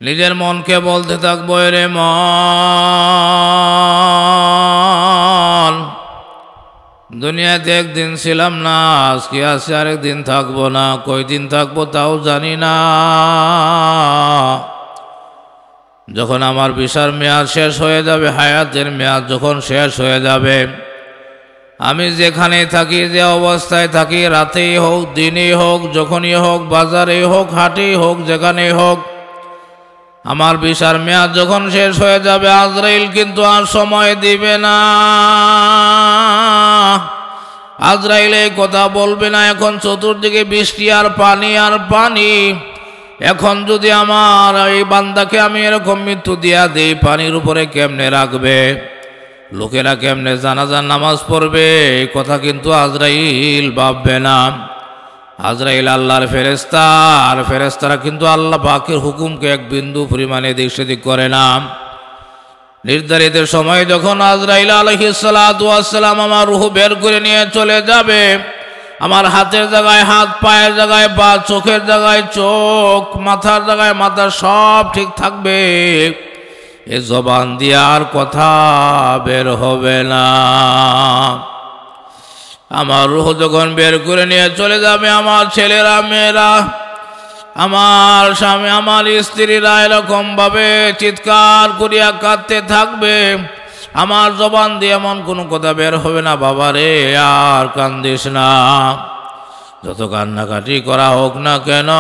নিজের মনকে বলতে থাকবো, রে মন, দুনিয়াতে একদিন ছিলাম না, আজকে আছে আরেকদিন থাকবো না, কয়দিন থাকবো তাও জানি না। যখন আমার ভিসার মেয়াদ শেষ হয়ে যাবে, হায়াতের মেয়াদ যখন শেষ হয়ে যাবে, আমি যেখানে থাকি, যে অবস্থায় থাকি, রাতেই হোক দিনেই হোক, যখনই হোক, বাজারেই হোক হাটেই হোক, যেখানেই হোক, আমার ভিসার মেয়াদ যখন শেষ হয়ে যাবে, আজরাইল কিন্তু আর সময় দিবে না। আজরাইল এই কথা বলবে না, এখন চতুর্দিকে বৃষ্টি আর পানি আর পানি। এখন যদি আমার এই বান্দাকে আমি এরকম মৃত্যু দিয়া দেই, পানির উপরে কেমনে রাখবে, লোকেরা কেমনে জানাজার নামাজ পড়বে, এই কথা কিন্তু আজরাইল ভাববে না। আজরাইল আল্লাহর ফেরেশতা, আর ফেরেশতারা কিন্তু আল্লাহ পাকের হুকুমকে এক বিন্দু পরিমাণে দিক সেদিক করে না। নির্ধারিত সময় যখন আজরাইল আলাইহিস সালাতু ওয়াস সালাম আমার রূহ বের করে নিয়ে চলে যাবে, আমার হাতের জায়গায় হাত, পায়ের জায়গায় পা, চোখের জায়গায় চোখ, মাথার জায়গায় মাথা, সব ঠিক থাকবে। এ জবান দিয়ে আর কথা বের হবে না। আমার রূহ যখন বের করে নিয়ে চলে যাবে, আমার ছেলেরা, মেয়েরা, আমার স্বামী, আমার স্ত্রীরা এরকম ভাবে চিৎকার করিয়া কাঁদতে থাকবে। আমার জবান দিয়ে এমন কোনো কথা বের হবে না, বাবা রে আর কান্দিস না। যত কান্নাকাটি করা হোক না কেন,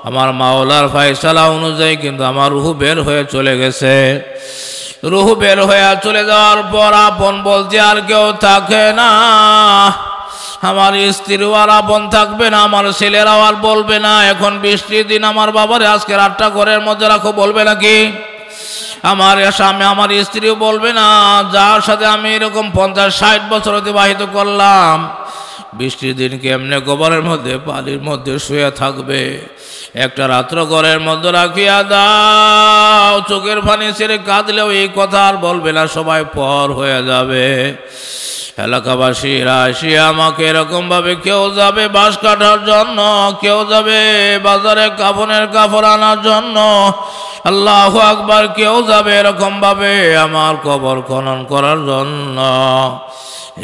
আমার মাওলার ফয়সালা অনুযায়ী কিন্তু আমার রূহ বের হয়ে চলে গেছে। রূহ বের হয়ে চলে যাওয়ার পর আপন বলতে আর কেউ থাকে না। আমার স্ত্রীও আর আপন থাকবে না, আমার ছেলেরাও আর বলবে না এখন বৃষ্টির দিন আমার বাবারে আজকে রাতটা ঘরের মধ্যে রাখো, বলবে নাকি? আমার স্বামী, আমার স্ত্রীও বলবে না, যার সাথে আমি এরকম 50-60 বছর অতিবাহিত করলাম, বৃষ্টির দিন কেমনে গোবরের মধ্যে পানির মধ্যে শুয়ে থাকবে, একটা রাত্র ঘরের মধ্যে রাখিয়া দাও। চোখের পানি ছেড়ে কাঁদলেও এই কথা আর বলবে না, সবাই পর হয়ে যাবে। এলাকাবাসীরা আসিয়া আমাকে এরকম ভাবে, কেউ যাবে বাঁশ কাটার জন্য, কেউ যাবে বাজারে কাফনের কাপড় আনার জন্য, আল্লাহু আকবার, কেউ যাবে এরকম ভাবে আমার কবর খনন করার জন্য।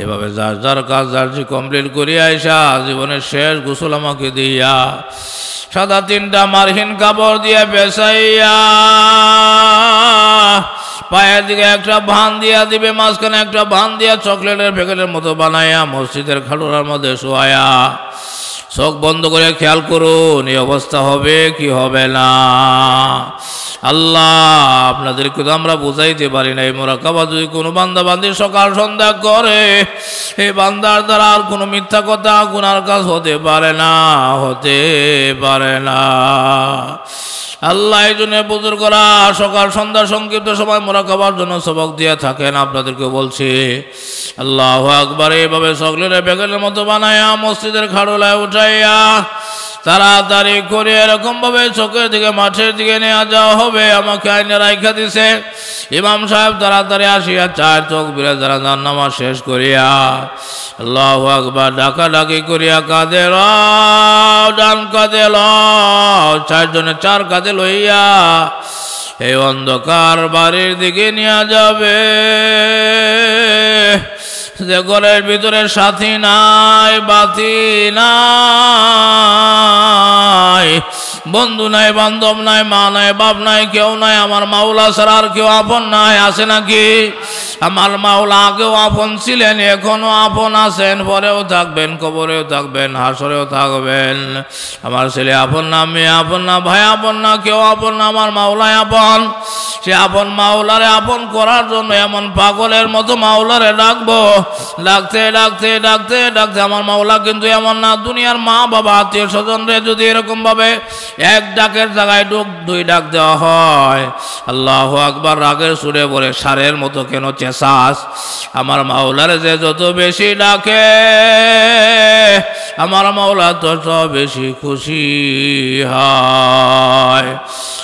এভাবে যার যার কাজ যার যে কমপ্লিট করিয়া আইসা জীবনের শেষ গোসল আমাকে দিয়া সাদা 3টা মার্কিন কাপড় দিয়ে বেসাইয়া পায়ের দিকে একটা ভান দিয়া দিবে, মাঝখানে একটা ভান দিয়া চকলেটের প্যাকেটের মতো বানাইয়া মসজিদের খাটুরার মধ্যে শোয়ায়া চোখ বন্ধ করে খেয়াল করুন এই অবস্থা হবে কি হবে না। আল্লাহ আপনাদেরকে তো আমরা বুঝাইতে পারি না, এই মুরাকাবা যদি কোনো বান্দা বান্দি সকাল সন্ধ্যা করে, এই বান্দার দ্বারা আর কোনো মিথ্যা কথা গুনার কাজ হতে পারে না, হতে পারে না। আল্লাহ এই জন্য বুজুর্গরা সকাল সন্ধ্যা সংক্ষিপ্ত সময় মুরাকাবার জন্য সবক দিয়ে থাকেন। আপনাদেরকে বলছি আল্লাহু আকবার, এইভাবে চকলেটের প্যাকেটের মতো বানাইয়া মসজিদের খাড়ুলায় উঠাইয়া তাড়াতাড়ি করে এরকম ভাবে চোখের দিকে মাঠের দিকে নিয়ে যাওয়া হবে। আমাকে আইনে রাইখা দিছে, ইমাম সাহেব তাড়াতাড়ি আসিয়া 4 চোখ বিরে যারা নামাজ শেষ করিয়া আল্লাহু আকবার ডাকা ডাকি করিয়া কাঁদে লও, ডান কাঁদে লও, 4 জনে 4 কাঁধে লইয়া এই অন্ধকার বাড়ির দিকে নিয়ে যাবে। যে ঘরের ভিতরে সাথী নাই, বাতি নাই, বন্ধু নাই, বান্ধব নাই, মা নাই, বাপ নাই, কেউ নাই, আমার মাওলা ছাড়া আর কেউ আপন নাই। আছে নাকি? আমার মাওলা আগেও আপন ছিলেন, এখনো আপন আছেন, পরেও থাকবেন, কবরেও থাকবেন, হাসরেও থাকবেন। আমার ছেলে আপন না, মেয়ে আপন না, ভাই আপন না, কেউ আপন না, আমার মাওলাই আপন। সে আপন মাওলারে আপন করার জন্য এমন পাগলের মতো মাওলারে ডাকবো, ডাকতে ডাকতে ডাকতে ডাকতে আমার মাওলা কিন্তু এমন না, দুনিয়ার মা বাবা আত্মীয় স্বজন রে যদি এরকম ভাবে এক ডাকের জায়গায় 2 ডাক দেওয়া হয়, আল্লাহু আকবার রাগের সুরে বলে ষাঁড়ের মতো কেন চেঁচাস? আমার মাওলারে যে যত বেশি ডাকে আমার মাওলা তত বেশি খুশি হয়।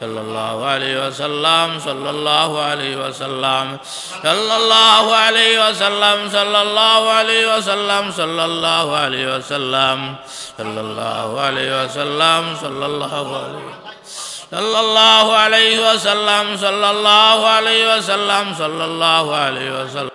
সাল্লাল্লাহু আলাইহি ওয়াসাল্লাম সাল্লাল্লাহু আলাইহি ওয়াসাল্লাম সাল্লাল্লাহু আলাইহি ওয়াসাল্লাম সাল্লাল্লাহু আলাইহি ওয়াসাল্লাম সাল্লাল্লাহু আলাইহি ওয়াসাল্লাম সাল্লাল্লাহু আলাইহি ওয়াসাল্লাম সাল্লাল্লাহু আলাইহি ওয়াসাল্লাম সাল্লাল্লাহু আলাইহি ওয়াসাল্লাম সাল্লাল্লাহু আলাইহি ওয়াসাল্লাম